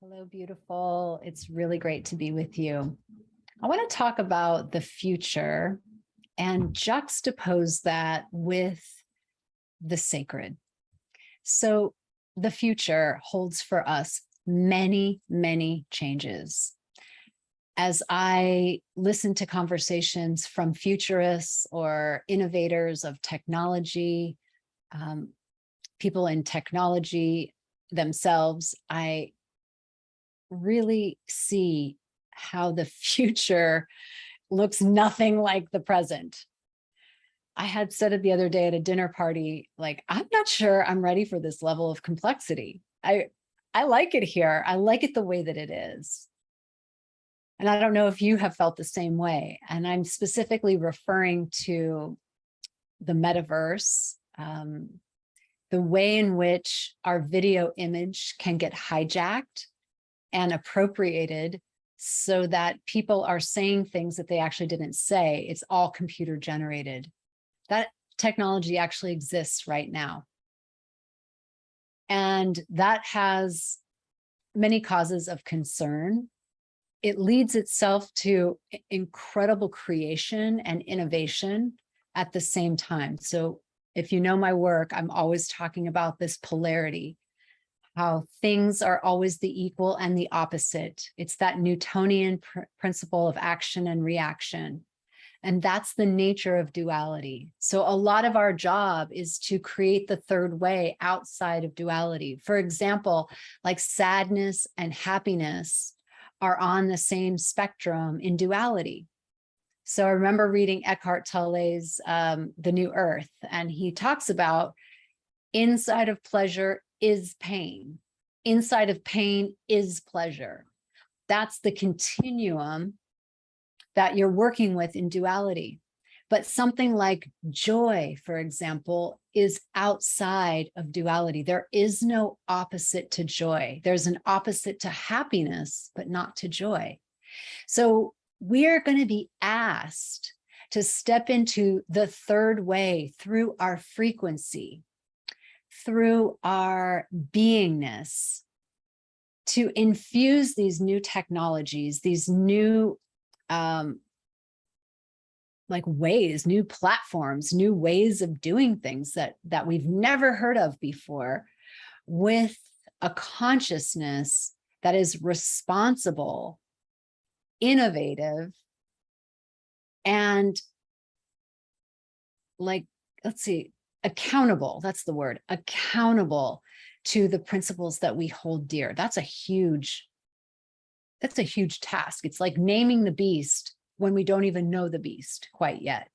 Hello, beautiful. It's really great to be with you. I want to talk about the future and juxtapose that with the sacred. So the future holds for us many, many changes. As I listen to conversations from futurists or innovators of technology, people in technology themselves, I really see how the future looks nothing like the present. I had said it the other day at a dinner party, like, I'm not sure I'm ready for this level of complexity. I like it here. I like it the way that it is. And I don't know if you have felt the same way. And I'm specifically referring to the metaverse, the way in which our video image can get hijacked and appropriated so that people are saying things that they actually didn't say. It's all computer generated. That technology actually exists right now. And that has many causes of concern. It leads itself to incredible creation and innovation at the same time. So if you know my work, I'm always talking about this polarity, how things are always the equal and the opposite. It's that Newtonian principle of action and reaction. And that's the nature of duality. So a lot of our job is to create the third way outside of duality. For example, like sadness and happiness are on the same spectrum in duality. So I remember reading Eckhart Tolle's The New Earth, and he talks about inside of pleasure is pain. Inside of pain is pleasure. That's the continuum that you're working with in duality. But something like joy, for example, is outside of duality. There is no opposite to joy. There's an opposite to happiness, but not to joy. So we're going to be asked to step into the third way through our frequency, through our beingness, to infuse these new technologies, these new like ways, new platforms, new ways of doing things that we've never heard of before, with a consciousness that is responsible, innovative, and like, let's see, accountable. That's the word, accountable to the principles that we hold dear. That's a huge task. It's like naming the beast when we don't even know the beast quite yet.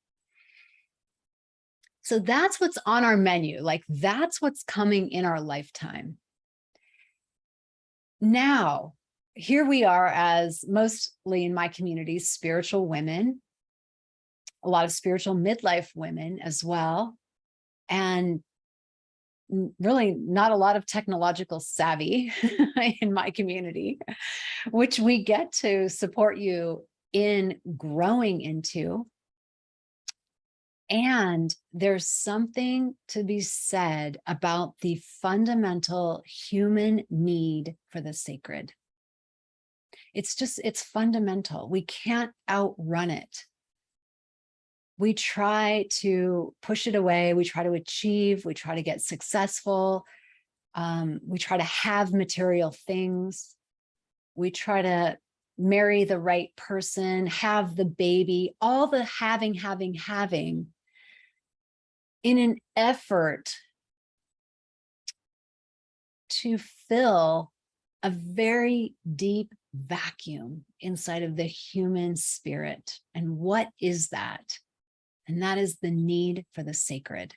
So that's what's on our menu. Like, that's what's coming in our lifetime. Now, here we are as, mostly in my community, spiritual women, a lot of spiritual midlife women as well, and really not a lot of technological savvy in my community, which we get to support you in growing into. And there's something to be said about the fundamental human need for the sacred. It's fundamental. We can't outrun it. We try to push it away. We try to achieve. We try to get successful. We try to have material things. We try to marry the right person, have the baby, all the having, in an effort to fill a very deep vacuum inside of the human spirit. And what is that? And that is the need for the sacred.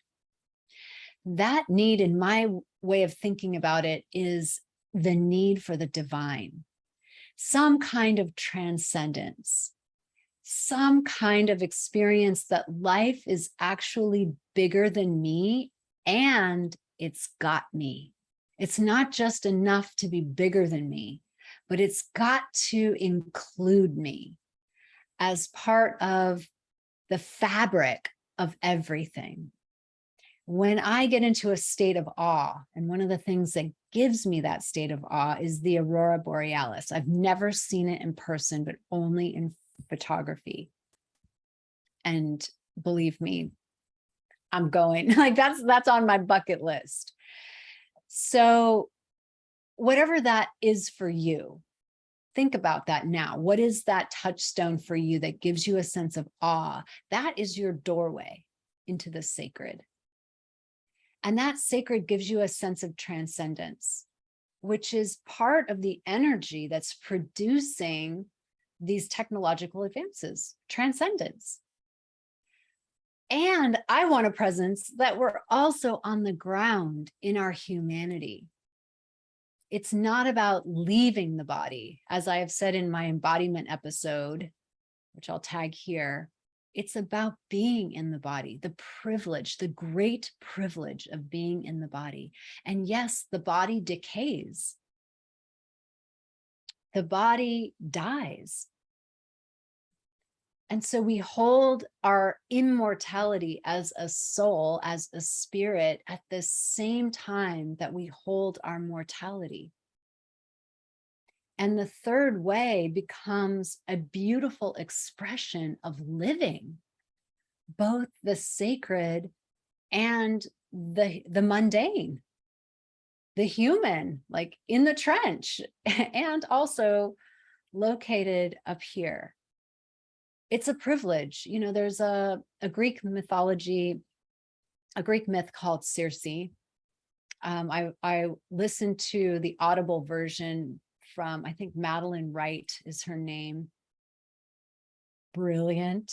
That need, in my way of thinking about it, is the need for the divine. Some kind of transcendence, some kind of experience that life is actually bigger than me and it's got me. It's not just enough to be bigger than me, but it's got to include me as part of the fabric of everything. When I get into a state of awe, and one of the things that gives me that state of awe is the aurora borealis. I've never seen it in person, but only in photography. And believe me, I'm going, like that's on my bucket list. So whatever that is for you, think about that now. What is that touchstone for you that gives you a sense of awe? That is your doorway into the sacred. And that sacred gives you a sense of transcendence, which is part of the energy that's producing these technological advances, transcendence. And I want a presence that we're also on the ground in our humanity. It's not about leaving the body. As I have said in my embodiment episode, which I'll tag here, it's about being in the body, the privilege, the great privilege of being in the body. And yes, the body decays. The body dies. And so we hold our immortality as a soul, as a spirit, at the same time that we hold our mortality. And the third way becomes a beautiful expression of living, both the sacred and the mundane, the human, like in the trench, and also located up here. It's a privilege. You know, there's a Greek mythology, a Greek myth called Circe. I listened to the Audible version from, I think Madeline Wright is her name. Brilliant.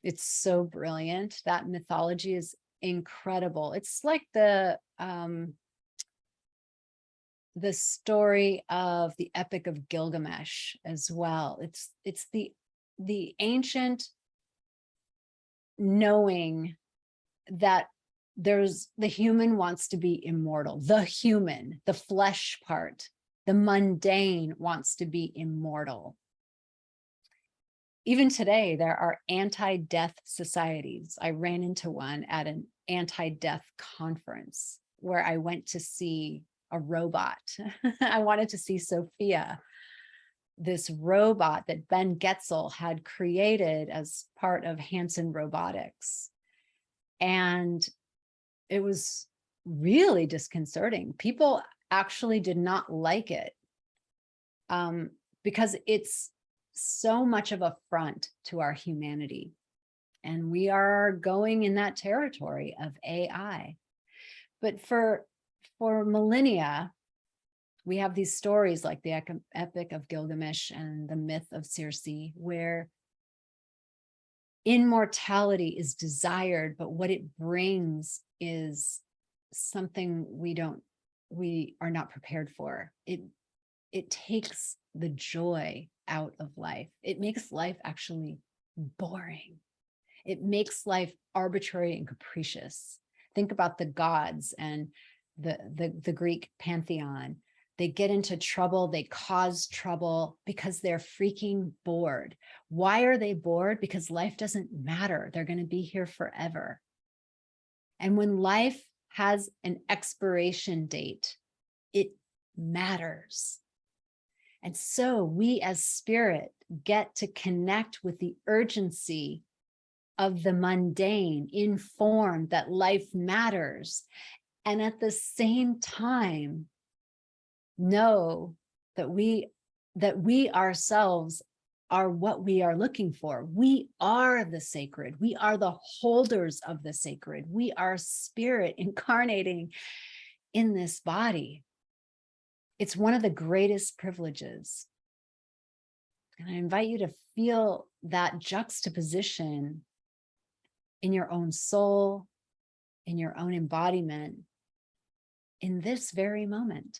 It's so brilliant. That mythology is incredible. It's like the story of the Epic of Gilgamesh as well. It's the ancient knowing that there's the human wants to be immortal. The human, the flesh part, the mundane wants to be immortal. Even today, there are anti-death societies. I ran into one at an anti-death conference where I went to see a robot. I wanted to see Sophia, this robot that Ben Getzel had created as part of Hanson Robotics. And it was really disconcerting. People actually did not like it because it's so much of a affront to our humanity. And we are going in that territory of AI. But for millennia, we have these stories like the Epic of Gilgamesh and the myth of Circe, where immortality is desired, but what it brings is something we are not prepared for. It takes the joy out of life. It makes life actually boring. It makes life arbitrary and capricious. Think about the gods and the Greek pantheon. They get into trouble, they cause trouble because they're freaking bored. Why are they bored? Because life doesn't matter. They're going to be here forever. And when life has an expiration date, it matters. And so we as spirit get to connect with the urgency of the mundane, informed that life matters. And at the same time, know that we ourselves are what we are looking for. We are the sacred. We are the holders of the sacred. We are spirit incarnating in this body. It's one of the greatest privileges. And I invite you to feel that juxtaposition in your own soul, in your own embodiment, in this very moment.